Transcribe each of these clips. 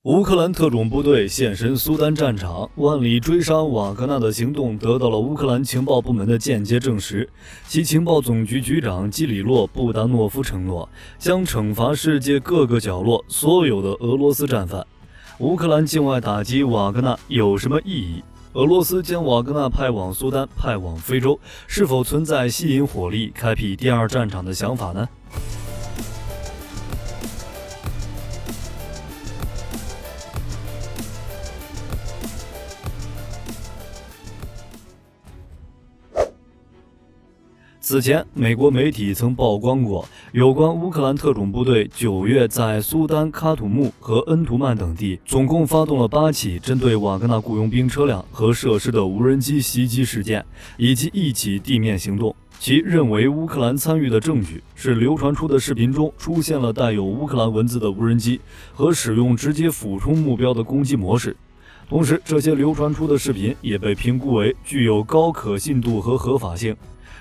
乌克兰特种部队现身苏丹战场，万里追杀瓦格纳的行动得到了乌克兰情报部门的间接证实。其情报总局局长基里洛·布达诺夫承诺，将惩罚世界各个角落所有的俄罗斯战犯。乌克兰境外打击瓦格纳有什么意义？俄罗斯将瓦格纳派往苏丹、派往非洲，是否存在吸引火力、开辟第二战场的想法呢？此前，美国媒体曾曝光过有关乌克兰特种部队9月在苏丹喀土穆和恩图曼等地总共发动了8起针对瓦格纳雇佣兵车辆和设施的无人机袭击事件，以及1起地面行动。其认为乌克兰参与的证据是流传出的视频中出现了带有乌克兰文字的无人机和使用直接俯冲目标的攻击模式。同时，这些流传出的视频也被评估为具有高可信度和合法性。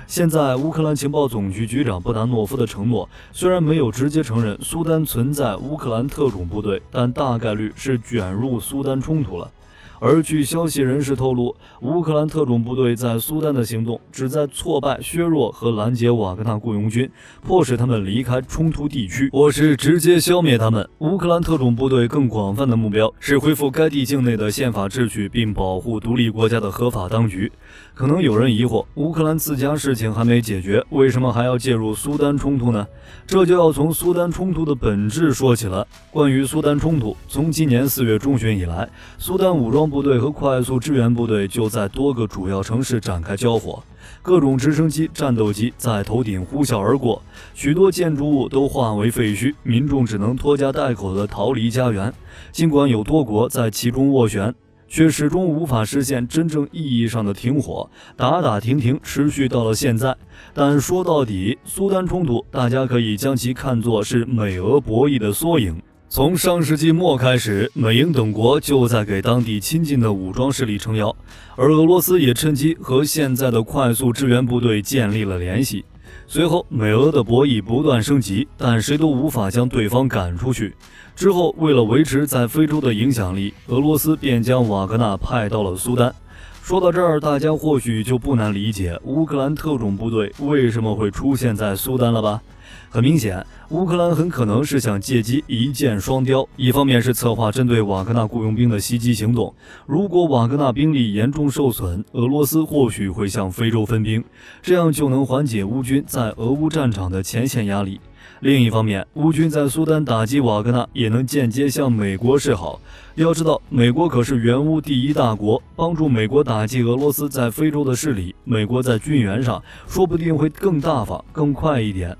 现在，乌克兰情报总局局长布达诺夫的承诺虽然没有直接承认苏丹存在乌克兰特种部队，但大概率是卷入苏丹冲突了。而据消息人士透露，乌克兰特种部队在苏丹的行动旨在挫败、削弱和拦截瓦格纳雇佣军，迫使他们离开冲突地区，或是直接消灭他们。乌克兰特种部队更广泛的目标是恢复该地境内的宪法秩序，并保护独立国家的合法当局。可能有人疑惑，乌克兰自家事情还没解决，为什么还要介入苏丹冲突呢？这就要从苏丹冲突的本质说起了。关于苏丹冲突，从今年4月中旬以来，苏丹武装部队和快速支援部队就在多个主要城市展开交火，各种直升机、战斗机在头顶呼啸而过，许多建筑物都化为废墟，民众只能拖家带口地逃离家园。尽管有多国在其中斡旋，却始终无法实现真正意义上的停火，打打停停持续到了现在。但说到底，苏丹冲突大家可以将其看作是美俄博弈的缩影。从上世纪末开始，美英等国就在给当地亲近的武装势力撑腰，而俄罗斯也趁机和现在的快速支援部队建立了联系。随后，美俄的博弈不断升级，但谁都无法将对方赶出去。之后，为了维持在非洲的影响力，俄罗斯便将瓦格纳派到了苏丹。说到这儿，大家或许就不难理解乌克兰特种部队为什么会出现在苏丹了吧？很明显，乌克兰很可能是想借机一箭双雕，一方面是策划针对瓦格纳雇佣兵的袭击行动，如果瓦格纳兵力严重受损，俄罗斯或许会向非洲分兵，这样就能缓解乌军在俄乌战场的前线压力。另一方面，乌军在苏丹打击瓦格纳也能间接向美国示好。要知道，美国可是援乌第一大国，帮助美国打击俄罗斯在非洲的势力，美国在军援上说不定会更大方、更快一点。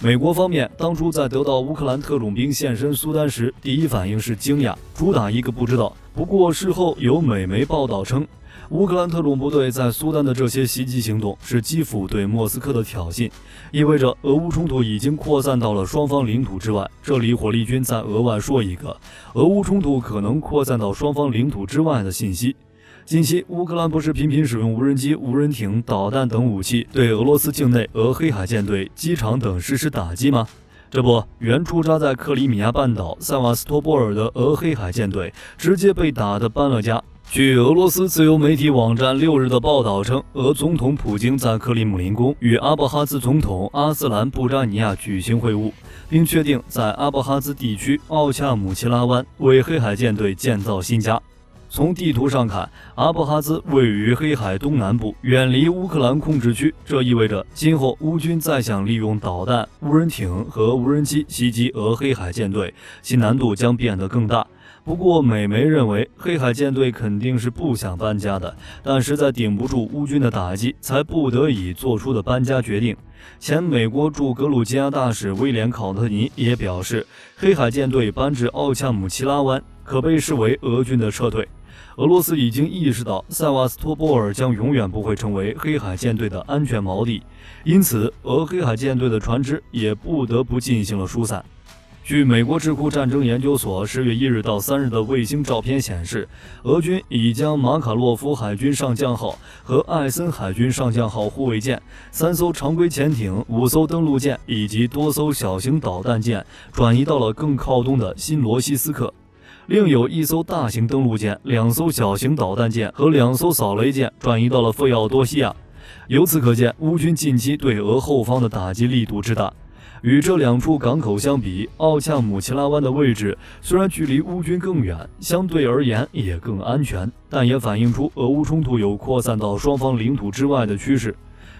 美国方面当初在得到乌克兰特种兵现身苏丹时，第一反应是惊讶，主打一个不知道。不过事后有美媒报道称，乌克兰特种部队在苏丹的这些袭击行动是基辅对莫斯科的挑衅，意味着俄乌冲突已经扩散到了双方领土之外。这里火力军再额外说一个，俄乌冲突可能扩散到双方领土之外的信息。近期，乌克兰不是频频使用无人机、无人艇、导弹等武器对俄罗斯境内俄黑海舰队、机场等实施打击吗？这不，原驻扎在克里米亚半岛塞瓦斯托波尔的俄黑海舰队直接被打得搬了家。据俄罗斯自由媒体网站6日的报道称，俄总统普京在克里姆林宫与阿布哈兹总统阿斯兰布扎尼亚举行会晤，并确定在阿布哈兹地区奥恰姆奇拉湾为黑海舰队建造新家。从地图上看，阿布哈兹位于黑海东南部，远离乌克兰控制区，这意味着今后乌军再想利用导弹、无人艇和无人机袭击俄黑海舰队，其难度将变得更大。不过，美媒认为黑海舰队肯定是不想搬家的，但实在顶不住乌军的打击，才不得已做出的搬家决定。前美国驻格鲁吉亚大使威廉·考特尼也表示，黑海舰队搬至奥恰姆奇拉湾可被视为俄军的撤退。俄罗斯已经意识到塞瓦斯托波尔将永远不会成为黑海舰队的安全锚地，因此俄黑海舰队的船只也不得不进行了疏散。据美国智库战争研究所10月1日到3日的卫星照片显示，俄军已将马卡洛夫海军上将号和艾森海军上将号护卫舰、3艘常规潜艇、5艘登陆舰以及多艘小型导弹舰转移到了更靠东的新罗西斯克。另有1艘大型登陆舰、2艘小型导弹舰和2艘扫雷舰转移到了费奥多西亚。由此可见，乌军近期对俄后方的打击力度之大。与这2处港口相比，奥恰姆奇拉湾的位置虽然距离乌军更远，相对而言也更安全，但也反映出俄乌冲突有扩散到双方领土之外的趋势。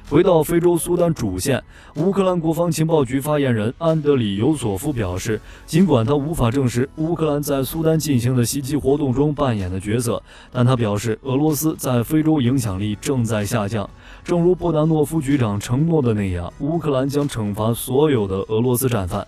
回到非洲苏丹主线，乌克兰国防情报局发言人安德里尤索夫表示，尽管他无法证实乌克兰在苏丹进行的袭击活动中扮演的角色，但他表示俄罗斯在非洲影响力正在下降。正如波达诺夫局长承诺的那样，乌克兰将惩罚所有的俄罗斯战犯。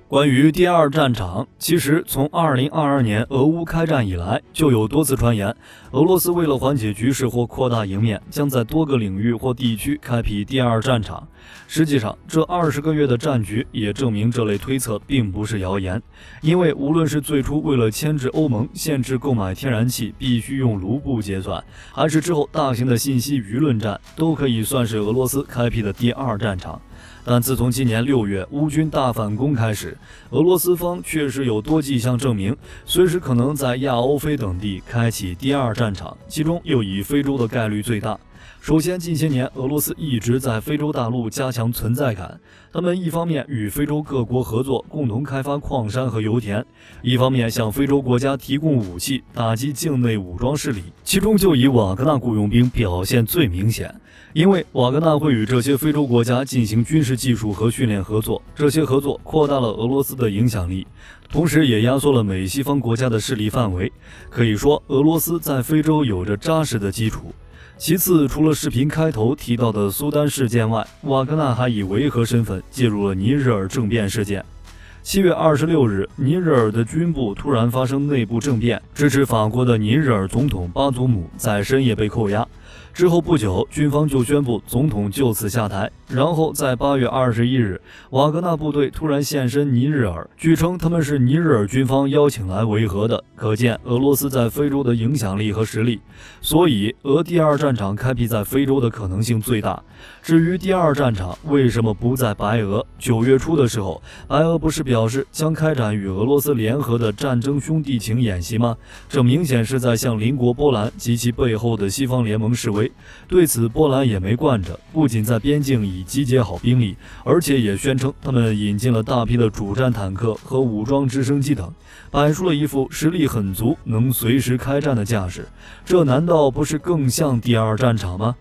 关于第2战场，其实从2022年俄乌开战以来，就有多次传言，俄罗斯为了缓解局势或扩大赢面，将在多个领域或地区开辟第2战场。实际上，这20个月的战局也证明这类推测并不是谣言，因为无论是最初为了牵制欧盟限制购买天然气必须用卢布结算，还是之后大型的信息舆论战，都可以算是俄罗斯开辟的第2战场。但自从今年6月乌军大反攻开始，俄罗斯方确实有多迹象证明，随时可能在亚欧非等地开启第2战场，其中又以非洲的概率最大。首先，近些年俄罗斯一直在非洲大陆加强存在感，他们一方面与非洲各国合作，共同开发矿山和油田，一方面向非洲国家提供武器，打击境内武装势力，其中就以瓦格纳雇佣兵表现最明显。因为瓦格纳会与这些非洲国家进行军事技术和训练合作，这些合作扩大了俄罗斯的影响力，同时也压缩了美西方国家的势力范围。可以说，俄罗斯在非洲有着扎实的基础。其次，除了视频开头提到的苏丹事件外，瓦格纳还以维和身份介入了尼日尔政变事件。7月26日，尼日尔的军部突然发生内部政变，支持法国的尼日尔总统巴祖姆在深夜被扣押。之后不久，军方就宣布总统就此下台。然后在8月21日，瓦格纳部队突然现身尼日尔，据称他们是尼日尔军方邀请来维和的，可见俄罗斯在非洲的影响力和实力。所以，俄第2战场开辟在非洲的可能性最大。至于第2战场为什么不在白俄？9月初的时候，白俄不是表示将开展与俄罗斯联合的战争兄弟情演习吗？这明显是在向邻国波兰及其背后的西方联盟示威。对此，波兰也没惯着，不仅在边境已集结好兵力，而且也宣称他们引进了大批的主战坦克和武装直升机等，摆出了一副实力很足、能随时开战的架势。这难道不是更像第2战场吗？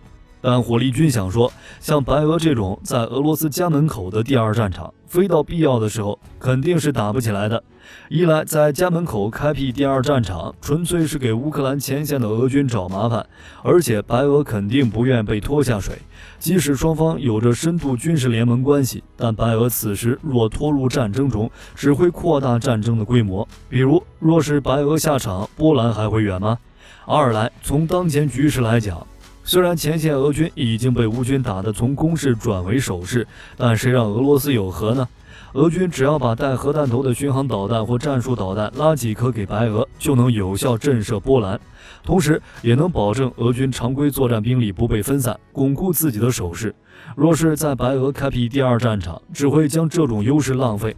但火力军想说，像白俄这种在俄罗斯家门口的第2战场，非到必要的时候肯定是打不起来的。一来在家门口开辟第2战场，纯粹是给乌克兰前线的俄军找麻烦，而且白俄肯定不愿被拖下水。即使双方有着深度军事联盟关系，但白俄此时若拖入战争中，只会扩大战争的规模。比如，若是白俄下场，波兰还会远吗？二来，从当前局势来讲，虽然前线俄军已经被乌军打得从攻势转为守势，但谁让俄罗斯有核呢？俄军只要把带核弹头的巡航导弹或战术导弹拉几颗给白俄，就能有效震慑波兰，同时也能保证俄军常规作战兵力不被分散，巩固自己的守势。若是在白俄开辟第2战场，只会将这种优势浪费。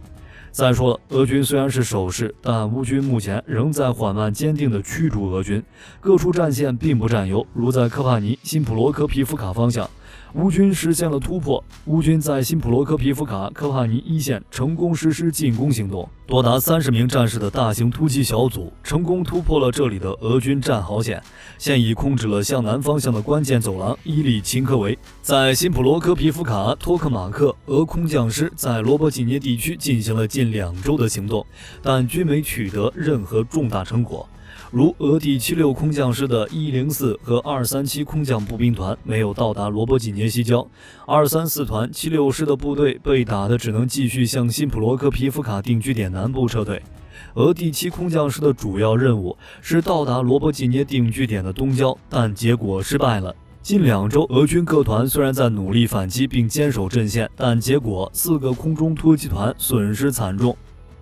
再说了，俄军虽然是守势，但乌军目前仍在缓慢坚定地驱逐俄军，各处战线并不占优，如在科帕尼、辛普罗科皮夫卡方向，乌军实现了突破。乌军在辛普罗科皮夫卡、科帕尼一线成功实施进攻行动，多达30名战士的大型突击小组成功突破了这里的俄军战壕线，现已控制了向南方向的关键走廊伊利琴科维。在辛普罗科皮夫卡、托克马克，俄空降师在罗伯季涅地区进行了近2周的行动，但均没取得任何重大成果。如俄第76空降师的104和237空降步兵团没有到达罗伯季涅西郊，234团76师的部队被打得只能继续向辛普罗科皮夫卡定居点南部撤退。俄第7空降师的主要任务是到达罗伯季涅定居点的东郊，但结果失败了。近2周，俄军各团虽然在努力反击并坚守阵线，但结果4个空中突击团损失惨重。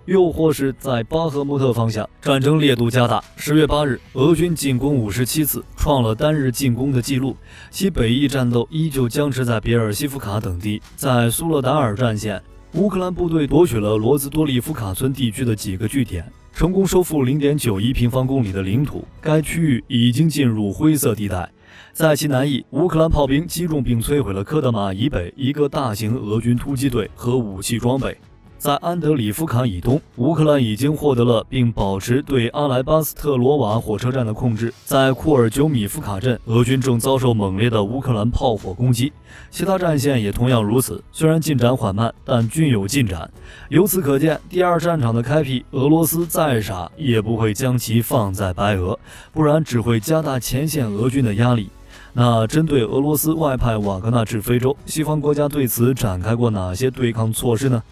又或是在巴赫穆特方向，战争烈度加大。10月8日，俄军进攻57次，创了单日进攻的记录。其北翼战斗依旧僵持在别尔西夫卡等地。在苏勒达尔战线，乌克兰部队夺取了罗兹多利夫卡村地区的几个据点，成功收复0.91平方公里的领土，该区域已经进入灰色地带。在其南翼，乌克兰炮兵击中并摧毁了科德玛以北一个大型俄军突击队和武器装备。在安德里夫卡以东，乌克兰已经获得了并保持对阿莱巴斯特罗瓦火车站的控制。在库尔久米夫卡镇，俄军正遭受猛烈的乌克兰炮火攻击，其他战线也同样如此。虽然进展缓慢，但均有进展。由此可见，第二战场的开辟，俄罗斯再傻也不会将其放在白俄，不然只会加大前线俄军的压力。那针对俄罗斯外派瓦格纳至非洲，西方国家对此展开过哪些对抗措施呢？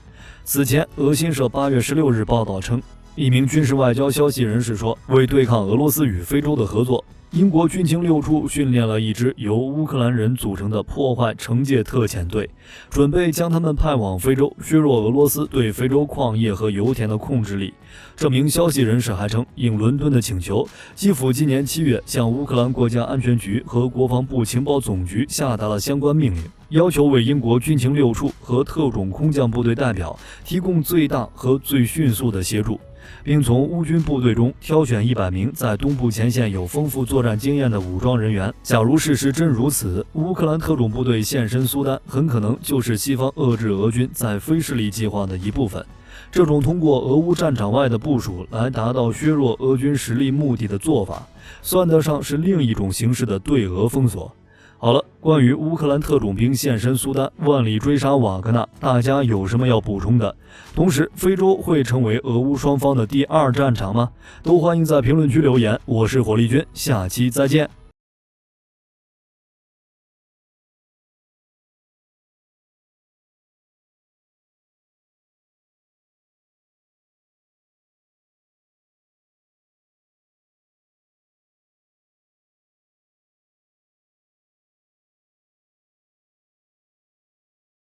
此前，俄新社8月16日报道称，一名军事外交消息人士说，为对抗俄罗斯与非洲的合作，英国军情6处训练了一支由乌克兰人组成的破坏惩戒特遣队，准备将他们派往非洲，削弱俄罗斯对非洲矿业和油田的控制力。这名消息人士还称，应伦敦的请求，基辅今年7月向乌克兰国家安全局和国防部情报总局下达了相关命令，要求为英国军情6处和特种空降部队代表提供最大和最迅速的协助，并从乌军部队中挑选100名在东部前线有丰富作战经验的武装人员。假如事实真如此，乌克兰特种部队现身苏丹，很可能就是西方遏制俄军在非势力计划的一部分。这种通过俄乌战场外的部署来达到削弱俄军实力目的的做法，算得上是另一种形式的对俄封锁。好了，关于乌克兰特种兵现身苏丹，万里追杀瓦格纳，大家有什么要补充的？同时，非洲会成为俄乌双方的第二战场吗？都欢迎在评论区留言。我是火力军，下期再见。